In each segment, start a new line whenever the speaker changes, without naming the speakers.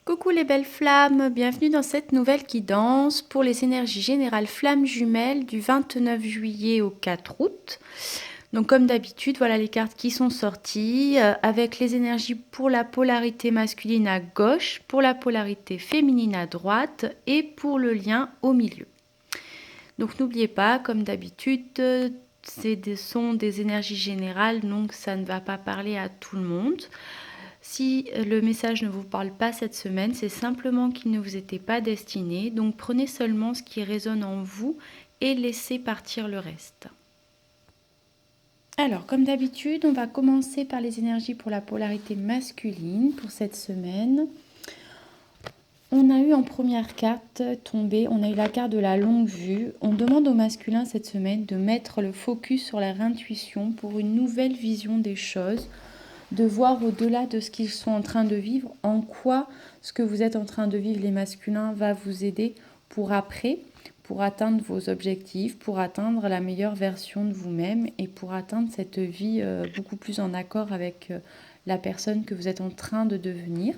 Coucou les belles flammes, bienvenue dans cette nouvelle guidance pour les énergies générales flammes jumelles du 29 juillet au 4 août. Donc comme d'habitude, voilà les cartes qui sont sorties avec les énergies pour la polarité masculine à gauche, pour la polarité féminine à droite et pour le lien au milieu. Donc n'oubliez pas, comme d'habitude, sont des énergies générales, donc ça ne va pas parler à tout le monde. Si le message ne vous parle pas cette semaine, c'est simplement qu'il ne vous était pas destiné. Donc prenez seulement ce qui résonne en vous et laissez partir le reste. Alors, comme d'habitude, on va commencer par les énergies pour la polarité masculine pour cette semaine. On a eu en première carte tombée, on a eu la carte de la longue vue. On demande au masculin cette semaine de mettre le focus sur leur intuition pour une nouvelle vision des choses, de voir au-delà de ce qu'ils sont en train de vivre, en quoi ce que vous êtes en train de vivre les masculins va vous aider pour après, pour atteindre vos objectifs, pour atteindre la meilleure version de vous-même et pour atteindre cette vie beaucoup plus en accord avec la personne que vous êtes en train de devenir.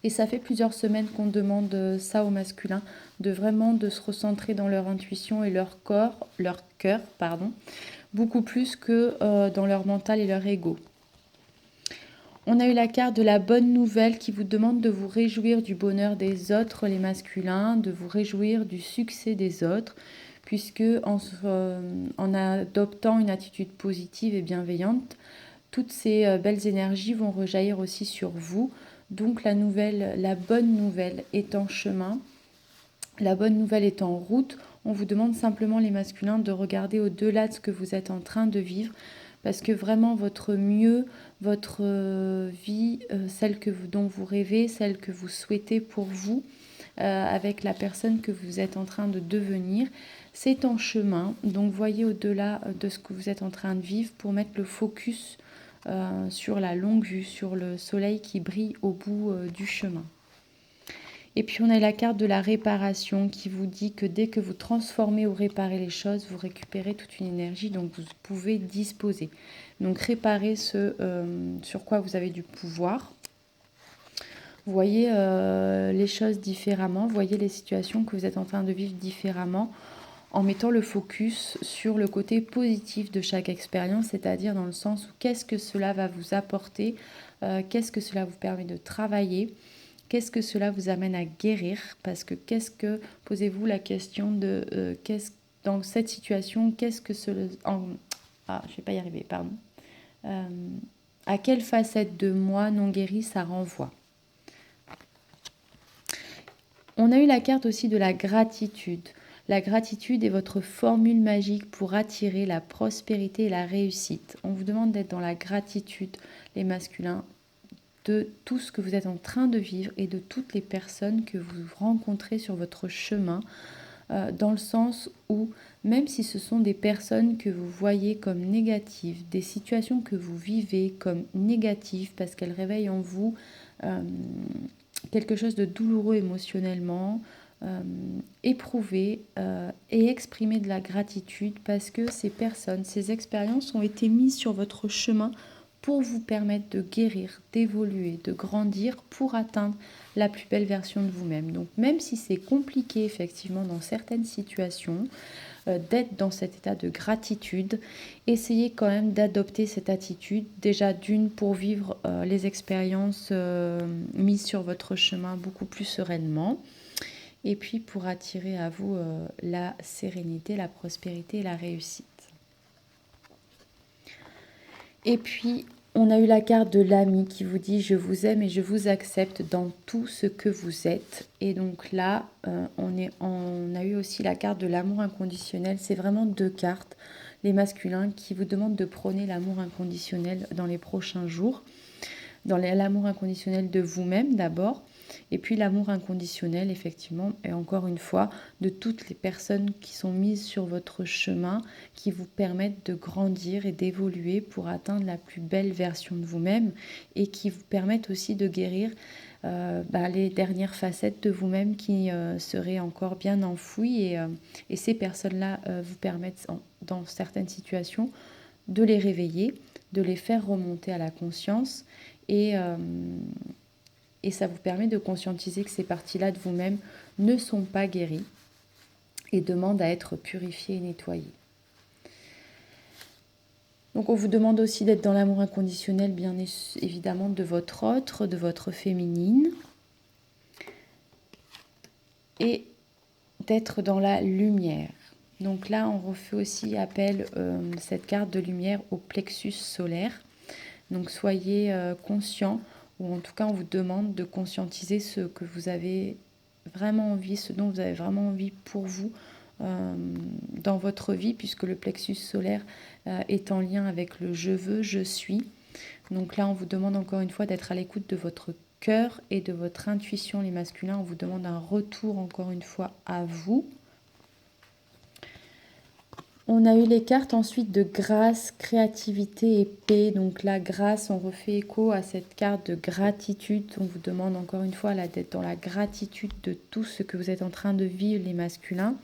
Et ça fait plusieurs semaines qu'on demande ça aux masculins, de vraiment de se recentrer dans leur intuition et leur cœur, beaucoup plus que dans leur mental et leur ego. On a eu la carte de la bonne nouvelle qui vous demande de vous réjouir du bonheur des autres, les masculins, de vous réjouir du succès des autres, puisque en adoptant une attitude positive et bienveillante, toutes ces belles énergies vont rejaillir aussi sur vous. Donc la bonne nouvelle est en chemin, la bonne nouvelle est en route. On vous demande simplement les masculins de regarder au-delà de ce que vous êtes en train de vivre, parce que vraiment votre mieux, votre vie, celle dont vous rêvez, celle que vous souhaitez pour vous, avec la personne que vous êtes en train de devenir, c'est en chemin. Donc voyez au-delà de ce que vous êtes en train de vivre pour mettre le focus sur la longue vue, sur le soleil qui brille au bout du chemin. Et puis on a la carte de la réparation qui vous dit que dès que vous transformez ou réparez les choses, vous récupérez toute une énergie dont vous pouvez disposer. Donc réparez ce sur quoi vous avez du pouvoir. Voyez les choses différemment, voyez les situations que vous êtes en train de vivre différemment en mettant le focus sur le côté positif de chaque expérience, c'est-à-dire dans le sens où qu'est-ce que cela va vous apporter, qu'est-ce que cela vous permet de travailler, qu'est-ce que cela vous amène à guérir, parce que posez-vous la question de dans cette situation, qu'est-ce que je vais pas y arriver, pardon. À quelle facette de moi non guérie ça renvoie. On a eu la carte aussi de la gratitude. La gratitude est votre formule magique pour attirer la prospérité et la réussite. On vous demande d'être dans la gratitude, les masculins, de tout ce que vous êtes en train de vivre et de toutes les personnes que vous rencontrez sur votre chemin, dans le sens où même si ce sont des personnes que vous voyez comme négatives, des situations que vous vivez comme négatives parce qu'elles réveillent en vous quelque chose de douloureux émotionnellement, éprouver et exprimer de la gratitude parce que ces personnes, ces expériences ont été mises sur votre chemin pour vous permettre de guérir, d'évoluer, de grandir pour atteindre la plus belle version de vous-même. Donc même si c'est compliqué effectivement dans certaines situations, d'être dans cet état de gratitude, essayez quand même d'adopter cette attitude, déjà d'une pour vivre les expériences mises sur votre chemin beaucoup plus sereinement, et puis pour attirer à vous la sérénité, la prospérité et la réussite. Et puis, on a eu la carte de l'ami qui vous dit « Je vous aime et je vous accepte dans tout ce que vous êtes ». Et donc là, on a eu aussi la carte de l'amour inconditionnel. C'est vraiment deux cartes, les masculins, qui vous demandent de prôner l'amour inconditionnel dans les prochains jours. Dans l'amour inconditionnel de vous-même d'abord, et puis l'amour inconditionnel, effectivement, et encore une fois, de toutes les personnes qui sont mises sur votre chemin, qui vous permettent de grandir et d'évoluer pour atteindre la plus belle version de vous-même, et qui vous permettent aussi de guérir les dernières facettes de vous-même qui seraient encore bien enfouies. Et ces personnes-là vous permettent, dans certaines situations, de les réveiller, de les faire remonter à la conscience, et et ça vous permet de conscientiser que ces parties-là de vous-même ne sont pas guéries et demandent à être purifiées et nettoyées. Donc on vous demande aussi d'être dans l'amour inconditionnel, bien évidemment, de votre autre, de votre féminine, et d'être dans la lumière. Donc là, on refait aussi appel, cette carte de lumière, au plexus solaire. Donc soyez conscient, ou en tout cas on vous demande de conscientiser ce que vous avez vraiment envie, ce dont vous avez vraiment envie pour vous dans votre vie, puisque le plexus solaire est en lien avec le je veux, je suis. Donc là, on vous demande encore une fois d'être à l'écoute de votre cœur et de votre intuition, les masculins. On vous demande un retour encore une fois à vous. On a eu les cartes ensuite de grâce, créativité et paix. Donc la grâce, on refait écho à cette carte de gratitude. On vous demande encore une fois d'être dans la gratitude de tout ce que vous êtes en train de vivre, les masculins.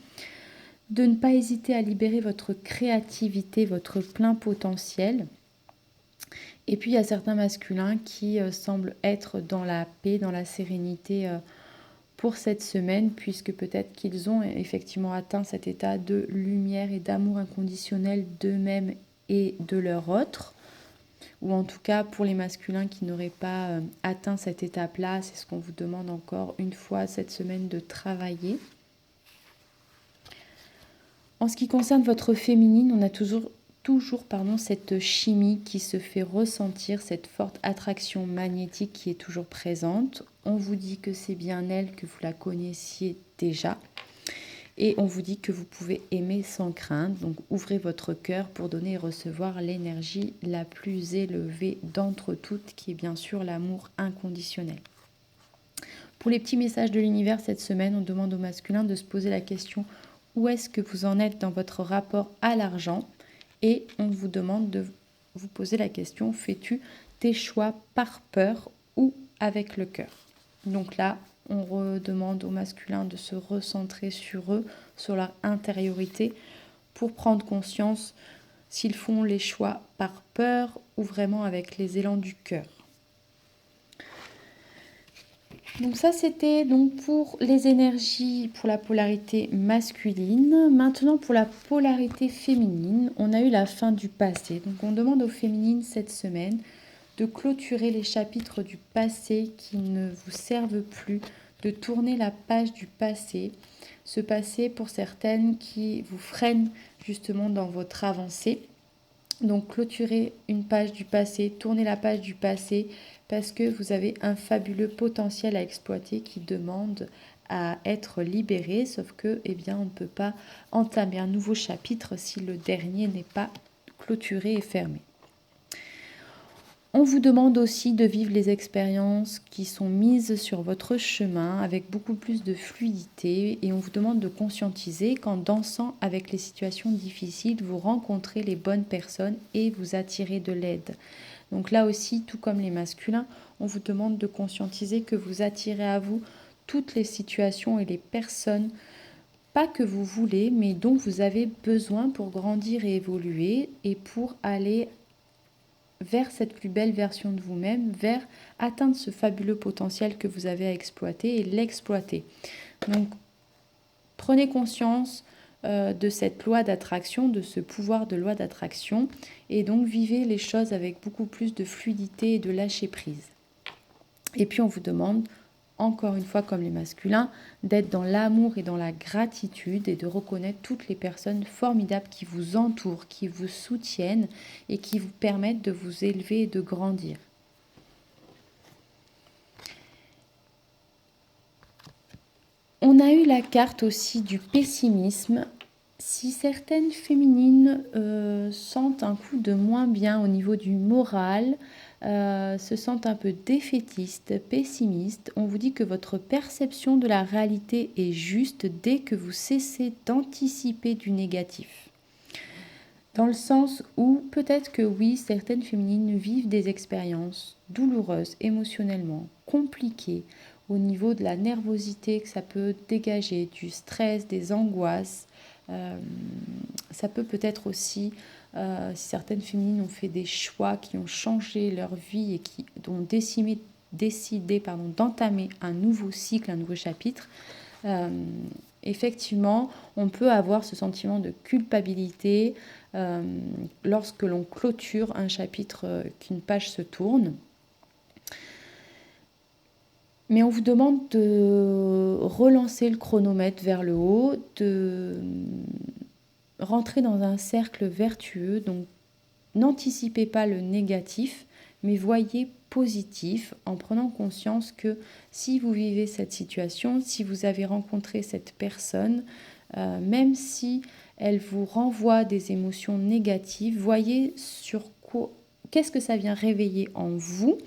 De ne pas hésiter à libérer votre créativité, votre plein potentiel. Et puis il y a certains masculins qui semblent être dans la paix, dans la sérénité pour cette semaine, puisque peut-être qu'ils ont effectivement atteint cet état de lumière et d'amour inconditionnel d'eux-mêmes et de leur autre. Ou en tout cas pour les masculins qui n'auraient pas atteint cette étape-là, c'est ce qu'on vous demande encore une fois cette semaine de travailler. En ce qui concerne votre féminine, on a toujours cette chimie qui se fait ressentir, cette forte attraction magnétique qui est toujours présente. On vous dit que c'est bien elle, que vous la connaissiez déjà. Et on vous dit que vous pouvez aimer sans crainte. Donc ouvrez votre cœur pour donner et recevoir l'énergie la plus élevée d'entre toutes, qui est bien sûr l'amour inconditionnel. Pour les petits messages de l'univers cette semaine, on demande au masculin de se poser la question: où est-ce que vous en êtes dans votre rapport à l'argent? Et on vous demande de vous poser la question: fais-tu tes choix par peur ou avec le cœur? Donc là, on redemande au masculin de se recentrer sur eux, sur leur intériorité, pour prendre conscience s'ils font les choix par peur ou vraiment avec les élans du cœur. Donc ça, c'était donc pour les énergies, pour la polarité masculine. Maintenant, pour la polarité féminine, on a eu la fin du passé. Donc on demande aux féminines cette semaine de clôturer les chapitres du passé qui ne vous servent plus, de tourner la page du passé. Ce passé, pour certaines, qui vous freine justement dans votre avancée. Donc clôturez une page du passé, tournez la page du passé, parce que vous avez un fabuleux potentiel à exploiter qui demande à être libéré, sauf que on ne peut pas entamer un nouveau chapitre si le dernier n'est pas clôturé et fermé. On vous demande aussi de vivre les expériences qui sont mises sur votre chemin avec beaucoup plus de fluidité, et on vous demande de conscientiser qu'en dansant avec les situations difficiles, vous rencontrez les bonnes personnes et vous attirez de l'aide. Donc là aussi, tout comme les masculins, on vous demande de conscientiser que vous attirez à vous toutes les situations et les personnes, pas que vous voulez, mais dont vous avez besoin pour grandir et évoluer et pour aller vers cette plus belle version de vous-même, vers atteindre ce fabuleux potentiel que vous avez à exploiter et l'exploiter. Donc, prenez conscience de cette loi d'attraction, de ce pouvoir de loi d'attraction, et donc vivez les choses avec beaucoup plus de fluidité et de lâcher prise. Et puis on vous demande, encore une fois comme les masculins, d'être dans l'amour et dans la gratitude et de reconnaître toutes les personnes formidables qui vous entourent, qui vous soutiennent et qui vous permettent de vous élever et de grandir. On a eu la carte aussi du pessimisme. Si certaines féminines sentent un coup de moins bien au niveau du moral, se sentent un peu défaitistes, pessimistes, on vous dit que votre perception de la réalité est juste dès que vous cessez d'anticiper du négatif. Dans le sens où peut-être que oui, certaines féminines vivent des expériences douloureuses émotionnellement, compliquées, au niveau de la nervosité que ça peut dégager, du stress, des angoisses. Ça peut peut-être aussi, si certaines féminines ont fait des choix qui ont changé leur vie et qui ont décimé décidez d'entamer un nouveau cycle, un nouveau chapitre, effectivement, on peut avoir ce sentiment de culpabilité lorsque l'on clôture un chapitre, qu'une page se tourne. Mais on vous demande de relancer le chronomètre vers le haut, de rentrer dans un cercle vertueux. Donc, n'anticipez pas le négatif, mais voyez positif en prenant conscience que si vous vivez cette situation, si vous avez rencontré cette personne, même si elle vous renvoie des émotions négatives, voyez sur quoi, qu'est-ce que ça vient réveiller en vous,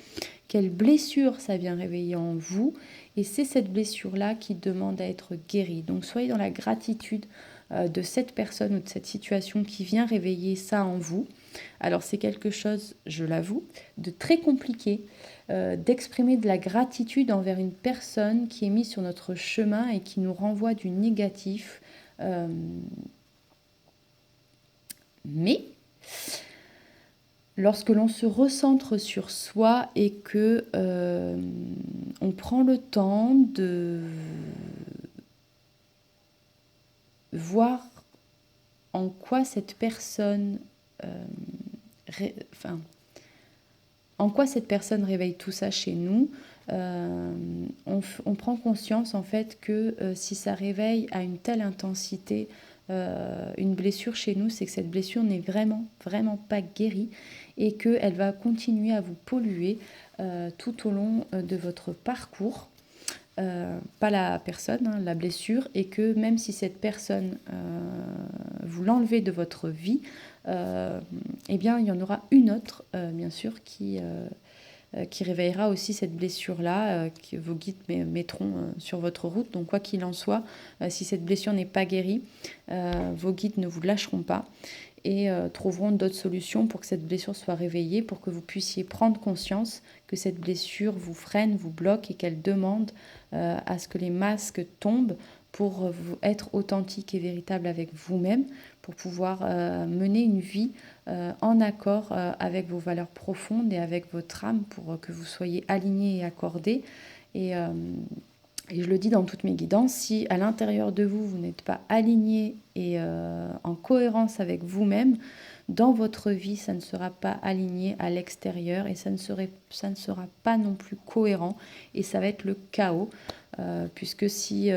quelle blessure ça vient réveiller en vous, et c'est cette blessure-là qui demande à être guérie. Donc soyez dans la gratitude de cette personne ou de cette situation qui vient réveiller ça en vous. Alors c'est quelque chose, je l'avoue, de très compliqué d'exprimer de la gratitude envers une personne qui est mise sur notre chemin et qui nous renvoie du négatif. Mais lorsque l'on se recentre sur soi et que on prend le temps de voir en quoi cette personne en quoi cette personne réveille tout ça chez nous, on prend conscience en fait que si ça réveille à une telle intensité une blessure chez nous, c'est que cette blessure n'est vraiment pas guérie et qu'elle va continuer à vous polluer tout au long de votre parcours. Pas la personne, hein, la blessure, et que même si cette personne, vous l'enlevez de votre vie, eh bien il y en aura une autre, bien sûr, qui réveillera aussi cette blessure-là, que vos guides mettront sur votre route. Donc quoi qu'il en soit, si cette blessure n'est pas guérie, vos guides ne vous lâcheront pas et trouveront d'autres solutions pour que cette blessure soit réveillée, pour que vous puissiez prendre conscience que cette blessure vous freine, vous bloque et qu'elle demande à ce que les masques tombent pour être authentique et véritable avec vous-même, pour pouvoir mener une vie en accord avec vos valeurs profondes et avec votre âme, pour que vous soyez aligné et accordé. Et je le dis dans toutes mes guidances, si à l'intérieur de vous, vous n'êtes pas aligné et en cohérence avec vous-même, dans votre vie, ça ne sera pas aligné à l'extérieur et ça ne sera pas non plus cohérent et ça va être le chaos. Puisque si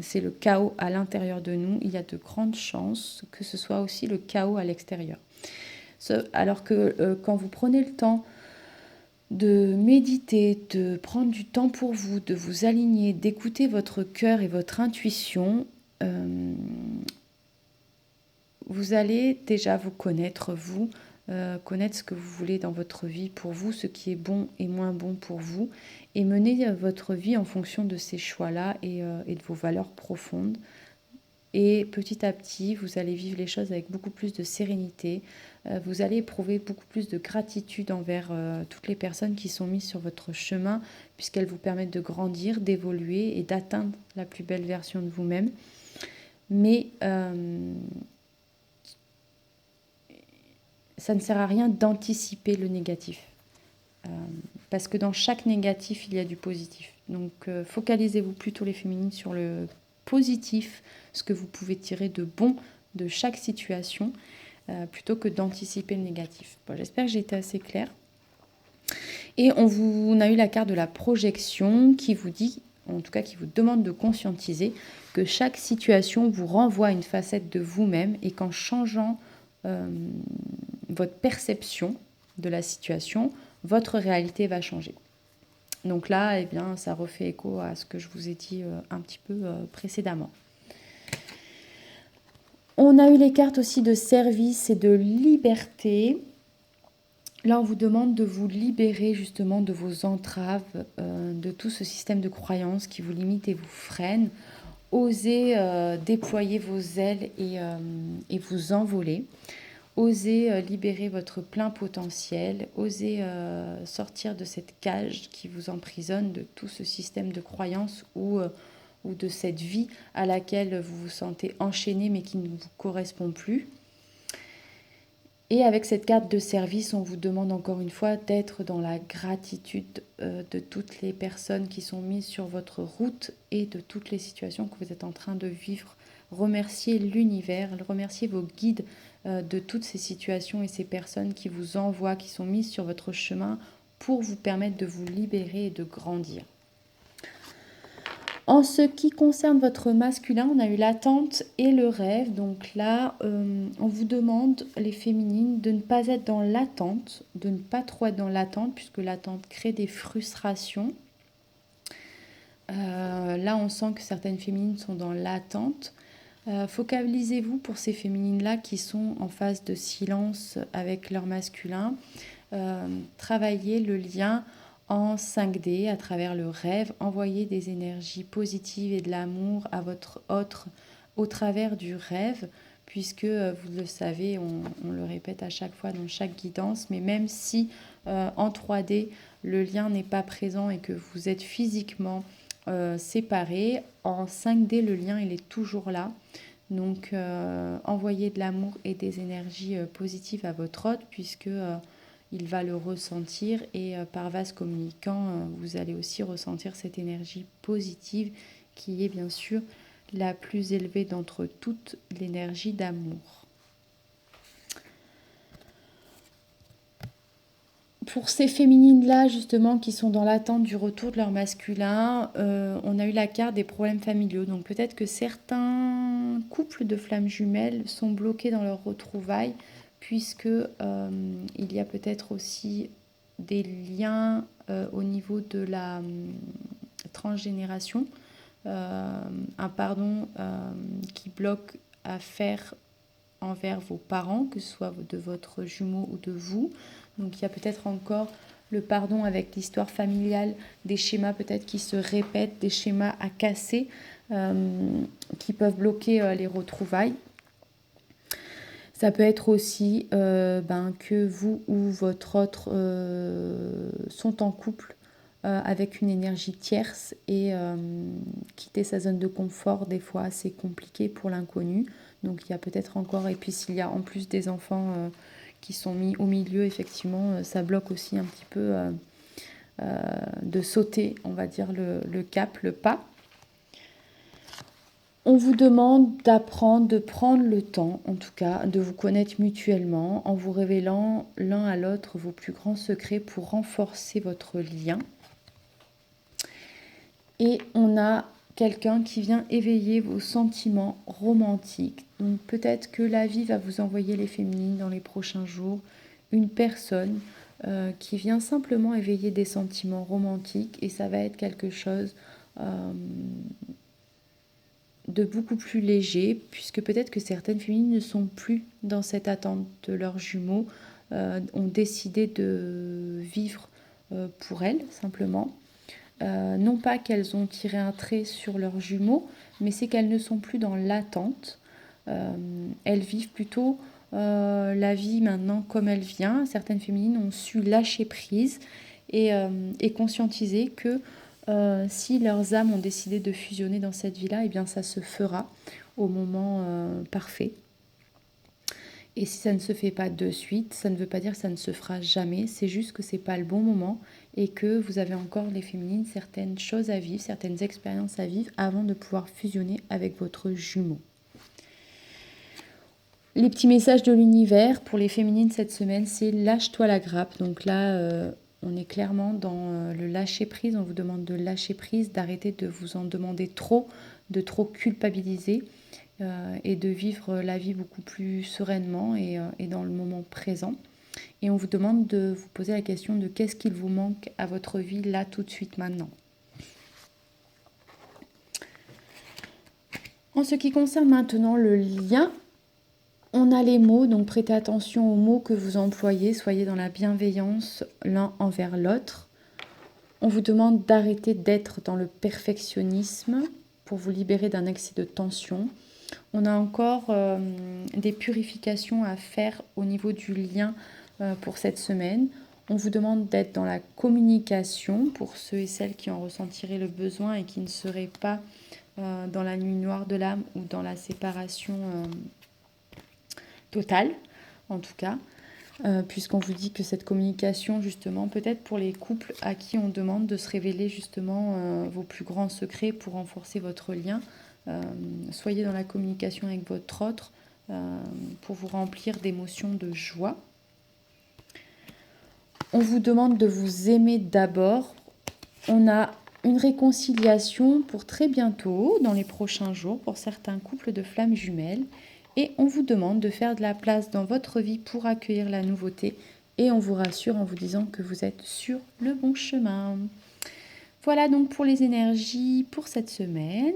c'est le chaos à l'intérieur de nous, il y a de grandes chances que ce soit aussi le chaos à l'extérieur. Alors que quand vous prenez le temps de méditer, de prendre du temps pour vous, de vous aligner, d'écouter votre cœur et votre intuition, vous allez déjà vous connaître, connaître ce que vous voulez dans votre vie pour vous, ce qui est bon et moins bon pour vous, et mener votre vie en fonction de ces choix-là et de vos valeurs profondes. Et petit à petit, vous allez vivre les choses avec beaucoup plus de sérénité. Vous allez éprouver beaucoup plus de gratitude envers toutes les personnes qui sont mises sur votre chemin, puisqu'elles vous permettent de grandir, d'évoluer et d'atteindre la plus belle version de vous-même. Mais ça ne sert à rien d'anticiper le négatif. Parce que dans chaque négatif, il y a du positif. Donc focalisez-vous plutôt les féminines sur le positif, ce que vous pouvez tirer de bon de chaque situation, plutôt que d'anticiper le négatif. Bon, j'espère que j'ai été assez claire. Et on a eu la carte de la projection qui vous dit, en tout cas qui vous demande de conscientiser que chaque situation vous renvoie à une facette de vous-même et qu'en changeant votre perception de la situation, votre réalité va changer. Donc là, eh bien, ça refait écho à ce que je vous ai dit un petit peu précédemment. On a eu les cartes aussi de service et de liberté. Là, on vous demande de vous libérer justement de vos entraves, de tout ce système de croyances qui vous limite et vous freine. Osez déployer vos ailes et vous envoler. Osez libérer votre plein potentiel, osez sortir de cette cage qui vous emprisonne, de tout ce système de croyances ou de cette vie à laquelle vous vous sentez enchaîné mais qui ne vous correspond plus. Et avec cette carte de service, on vous demande encore une fois d'être dans la gratitude de toutes les personnes qui sont mises sur votre route et de toutes les situations que vous êtes en train de vivre. Remerciez l'univers, remerciez vos guides de toutes ces situations et ces personnes qui vous envoient, qui sont mises sur votre chemin pour vous permettre de vous libérer et de grandir. En ce qui concerne votre masculin, on a eu l'attente et le rêve. Donc là, on vous demande, les féminines, de ne pas être dans l'attente, de ne pas trop être dans l'attente, puisque l'attente crée des frustrations. Là, on sent que certaines féminines sont dans l'attente. Focalisez-vous pour ces féminines-là qui sont en phase de silence avec leur masculin. Travaillez le lien en 5D à travers le rêve, envoyez des énergies positives et de l'amour à votre autre au travers du rêve, puisque vous le savez, on le répète à chaque fois dans chaque guidance, mais même si en 3D le lien n'est pas présent et que vous êtes physiquement séparés, en 5D le lien il est toujours là. Donc envoyez de l'amour et des énergies positives à votre hôte, puisque il va le ressentir et par vase communicant, vous allez aussi ressentir cette énergie positive qui est bien sûr la plus élevée d'entre toutes, l'énergie d'amour. Pour ces féminines-là, justement, qui sont dans l'attente du retour de leur masculin, on a eu la carte des problèmes familiaux. Donc peut-être que certains couples de flammes jumelles sont bloqués dans leur retrouvailles, puisque il y a peut-être aussi des liens au niveau de la transgénération, un pardon qui bloque à faire envers vos parents, que ce soit de votre jumeau ou de vous. Donc il y a peut-être encore le pardon avec l'histoire familiale, des schémas peut-être qui se répètent, des schémas à casser qui peuvent bloquer les retrouvailles. Ça peut être aussi que vous ou votre autre sont en couple avec une énergie tierce et quitter sa zone de confort, des fois c'est compliqué pour l'inconnu. Donc il y a peut-être encore, et puis s'il y a en plus des enfants qui sont mis au milieu, effectivement, ça bloque aussi un petit peu de sauter, on va dire, le cap, le pas. On vous demande d'apprendre, de prendre le temps, en tout cas, de vous connaître mutuellement en vous révélant l'un à l'autre vos plus grands secrets pour renforcer votre lien. Et on a quelqu'un qui vient éveiller vos sentiments romantiques. Donc peut-être que la vie va vous envoyer, les féminines, dans les prochains jours, une personne qui vient simplement éveiller des sentiments romantiques, et ça va être quelque chose de beaucoup plus léger, puisque peut-être que certaines féminines ne sont plus dans cette attente de leurs jumeaux, ont décidé de vivre pour elles, simplement. Non pas qu'elles ont tiré un trait sur leurs jumeaux, mais c'est qu'elles ne sont plus dans l'attente. Elles vivent plutôt la vie maintenant comme elle vient. Certaines féminines ont su lâcher prise et conscientiser que si leurs âmes ont décidé de fusionner dans cette vie-là, eh bien ça se fera au moment parfait. Et si ça ne se fait pas de suite, ça ne veut pas dire que ça ne se fera jamais, c'est juste que c'est pas le bon moment et que vous avez encore, les féminines, certaines choses à vivre, certaines expériences à vivre avant de pouvoir fusionner avec votre jumeau. Les petits messages de l'univers pour les féminines cette semaine, c'est lâche-toi la grappe. Donc là, on est clairement dans le lâcher prise. On vous demande de lâcher prise, d'arrêter de vous en demander trop, de trop culpabiliser et de vivre la vie beaucoup plus sereinement et dans le moment présent. Et on vous demande de vous poser la question de qu'est-ce qu'il vous manque à votre vie là, tout de suite, maintenant. En ce qui concerne maintenant le lien, on a les mots, donc prêtez attention aux mots que vous employez, soyez dans la bienveillance l'un envers l'autre. On vous demande d'arrêter d'être dans le perfectionnisme pour vous libérer d'un excès de tension. On a encore des purifications à faire au niveau du lien pour cette semaine. On vous demande d'être dans la communication pour ceux et celles qui en ressentiraient le besoin et qui ne seraient pas dans la nuit noire de l'âme ou dans la séparation totale, en tout cas. puisqu'on vous dit que cette communication, justement, peut-être pour les couples à qui on demande de se révéler justement vos plus grands secrets pour renforcer votre lien, soyez dans la communication avec votre autre pour vous remplir d'émotions de joie. On vous demande de vous aimer d'abord. On a une réconciliation pour très bientôt, dans les prochains jours, pour certains couples de flammes jumelles. Et on vous demande de faire de la place dans votre vie pour accueillir la nouveauté. Et on vous rassure en vous disant que vous êtes sur le bon chemin. Voilà donc pour les énergies pour cette semaine.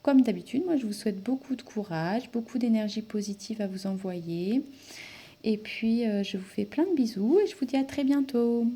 Comme d'habitude, moi je vous souhaite beaucoup de courage, beaucoup d'énergie positive à vous envoyer. Et puis je vous fais plein de bisous et je vous dis à très bientôt.